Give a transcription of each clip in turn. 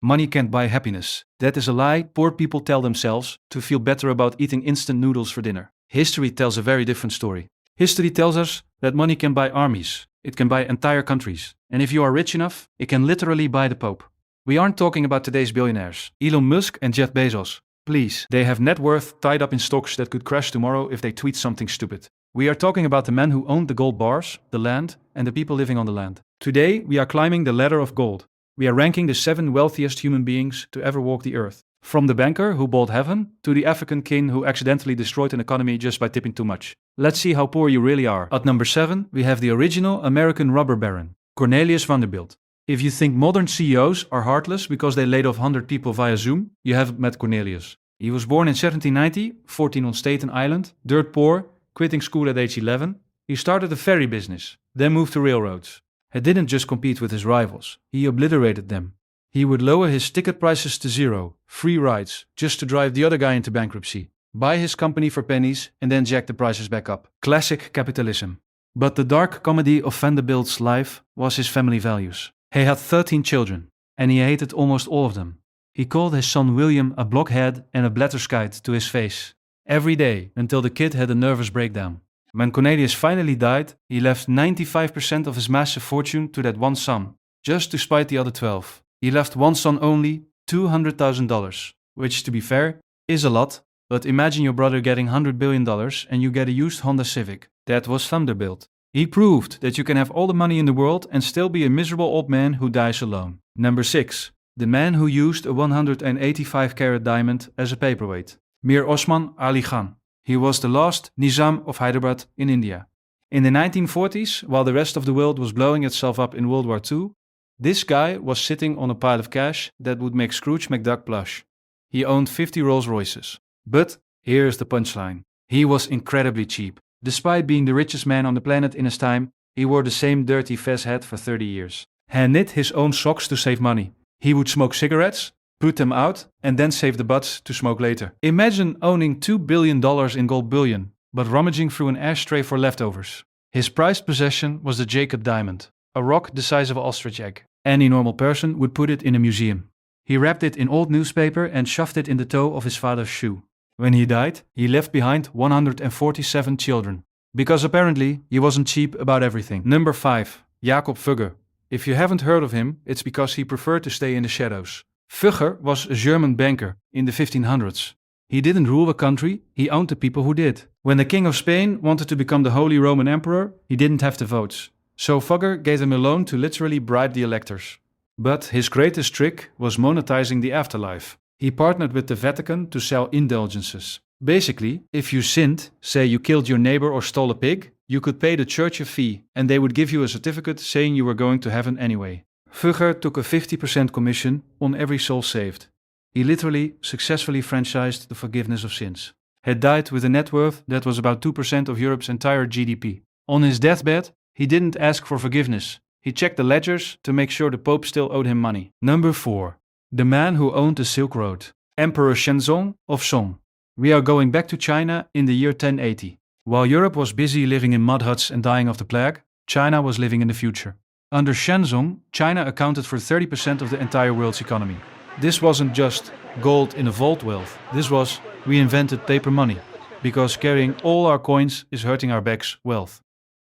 Money can't buy happiness. That is a lie poor people tell themselves to feel better about eating instant noodles for dinner. History tells a very different story. History tells us that money can buy armies. It can buy entire countries. And if you are rich enough, it can literally buy the Pope. We aren't talking about today's billionaires, Elon Musk and Jeff Bezos. Please, they have net worth tied up in stocks that could crash tomorrow if they tweet something stupid. We are talking about the men who owned the gold bars, the land, and the people living on the land. Today, we are climbing the ladder of gold. We are ranking the 7 wealthiest human beings to ever walk the earth. From the banker who bought heaven to the African king who accidentally destroyed an economy just by tipping too much. Let's see how poor you really are. At number 7, we have the original American robber baron, Cornelius Vanderbilt. If you think modern CEOs are heartless because they laid off 100 people via Zoom, you haven't met Cornelius. He was born in 1790, 14 on Staten Island, dirt poor, quitting school at age 11. He started a ferry business, then moved to railroads. He didn't just compete with his rivals, he obliterated them. He would lower his ticket prices to zero, free rides, just to drive the other guy into bankruptcy, buy his company for pennies and then jack the prices back up. Classic capitalism. But the dark comedy of Vanderbilt's life was his family values. He had 13 children, and he hated almost all of them. He called his son William a blockhead and a blatherskite to his face, every day until the kid had a nervous breakdown. When Cornelius finally died, he left 95% of his massive fortune to that one son, just to spite the other 12. He left one son only $200,000, which, to be fair, is a lot, but imagine your brother getting $100 billion and you get a used Honda Civic. That was Vanderbilt. He proved that you can have all the money in the world and still be a miserable old man who dies alone. Number 6. The man who used a 185-carat diamond as a paperweight. Mir Osman Ali Khan. He was the last Nizam of Hyderabad in India. In the 1940s, while the rest of the world was blowing itself up in World War II, this guy was sitting on a pile of cash that would make Scrooge McDuck blush. He owned 50 Rolls Royces. But here's the punchline. He was incredibly cheap. Despite being the richest man on the planet in his time, he wore the same dirty fez hat for 30 years. He knit his own socks to save money. He would smoke cigarettes, put them out, and then save the butts to smoke later. Imagine owning $2 billion in gold bullion, but rummaging through an ashtray for leftovers. His prized possession was the Jacob diamond, a rock the size of an ostrich egg. Any normal person would put it in a museum. He wrapped it in old newspaper and shoved it in the toe of his father's shoe. When he died, he left behind 147 children. Because apparently, he wasn't cheap about everything. Number 5. Jacob Fugger. If you haven't heard of him, it's because he preferred to stay in the shadows. Fugger was a German banker in the 1500s. He didn't rule a country, he owned the people who did. When the King of Spain wanted to become the Holy Roman Emperor, he didn't have the votes. So Fugger gave him a loan to literally bribe the electors. But his greatest trick was monetizing the afterlife. He partnered with the Vatican to sell indulgences. Basically, if you sinned, say you killed your neighbor or stole a pig, you could pay the church a fee and they would give you a certificate saying you were going to heaven anyway. Fugger took a 50% commission on every soul saved. He literally successfully franchised the forgiveness of sins. He died with a net worth that was about 2% of Europe's entire GDP. On his deathbed, he didn't ask for forgiveness. He checked the ledgers to make sure the Pope still owed him money. Number 4. The man who owned the Silk Road. Emperor Shenzong of Song. We are going back to China in the year 1080. While Europe was busy living in mud huts and dying of the plague, China was living in the future. Under Shenzong, China accounted for 30% of the entire world's economy. This wasn't just gold in a vault wealth. This was, we invented paper money, because carrying all our coins is hurting our backs wealth.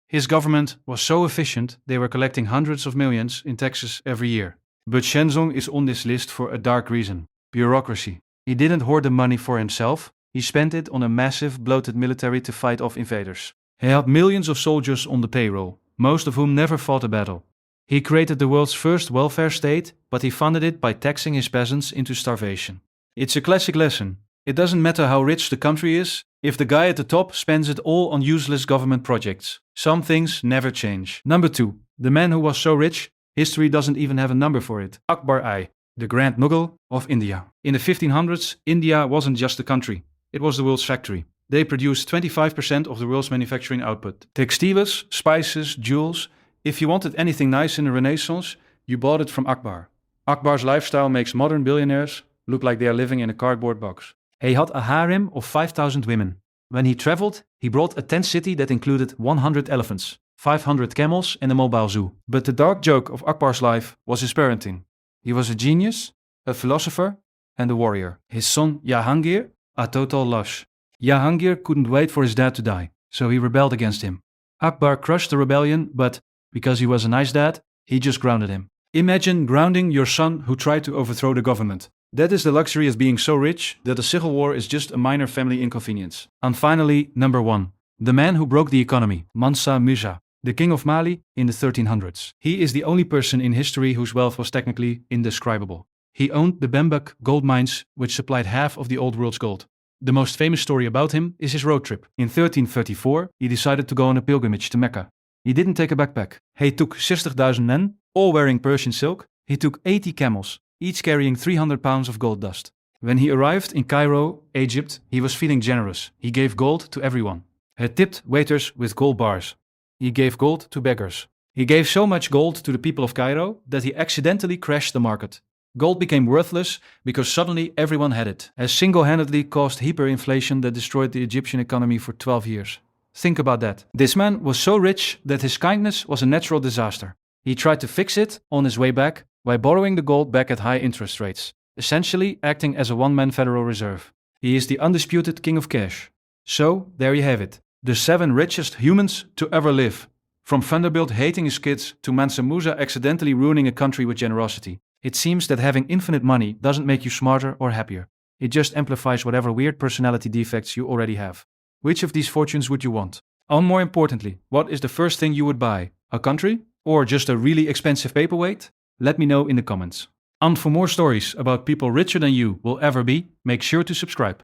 His government was so efficient, they were collecting hundreds of millions in taxes every year. But Shenzong is on this list for a dark reason: bureaucracy. He didn't hoard the money for himself, he spent it on a massive, bloated military to fight off invaders. He had millions of soldiers on the payroll, most of whom never fought a battle. He created the world's first welfare state, but he funded it by taxing his peasants into starvation. It's a classic lesson. It doesn't matter how rich the country is, if the guy at the top spends it all on useless government projects. Some things never change. Number 2. The man who was so rich, history doesn't even have a number for it. Akbar I, the Grand Mughal of India. In the 1500s, India wasn't just a country. It was the world's factory. They produced 25% of the world's manufacturing output. Textiles, spices, jewels. If you wanted anything nice in the Renaissance, you bought it from Akbar. Akbar's lifestyle makes modern billionaires look like they are living in a cardboard box. He had a harem of 5,000 women. When he traveled, he brought a tent city that included 100 elephants, 500 camels and a mobile zoo. But the dark joke of Akbar's life was his parenting. He was a genius, a philosopher, and a warrior. His son Jahangir, a total lush. Jahangir couldn't wait for his dad to die, so he rebelled against him. Akbar crushed the rebellion, but because he was a nice dad, he just grounded him. Imagine grounding your son who tried to overthrow the government. That is the luxury of being so rich that a civil war is just a minor family inconvenience. And finally, number 1. The man who broke the economy, Mansa Musa, the king of Mali in the 1300s. He is the only person in history whose wealth was technically indescribable. He owned the Bambuk gold mines, which supplied half of the old world's gold. The most famous story about him is his road trip. In 1334, he decided to go on a pilgrimage to Mecca. He didn't take a backpack. He took 60,000 men, all wearing Persian silk. He took 80 camels, each carrying 300 pounds of gold dust. When he arrived in Cairo, Egypt, he was feeling generous. He gave gold to everyone. He tipped waiters with gold bars. He gave gold to beggars. He gave so much gold to the people of Cairo that he accidentally crashed the market. Gold became worthless because suddenly everyone had it, has single-handedly caused hyperinflation that destroyed the Egyptian economy for 12 years. Think about that. This man was so rich that his kindness was a natural disaster. He tried to fix it on his way back by borrowing the gold back at high interest rates, essentially acting as a one-man Federal Reserve. He is the undisputed king of cash. So, there you have it. The 7 richest humans to ever live. From Vanderbilt hating his kids to Mansa Musa accidentally ruining a country with generosity. It seems that having infinite money doesn't make you smarter or happier. It just amplifies whatever weird personality defects you already have. Which of these fortunes would you want? And more importantly, what is the first thing you would buy? A country? Or just a really expensive paperweight? Let me know in the comments. And for more stories about people richer than you will ever be, make sure to subscribe.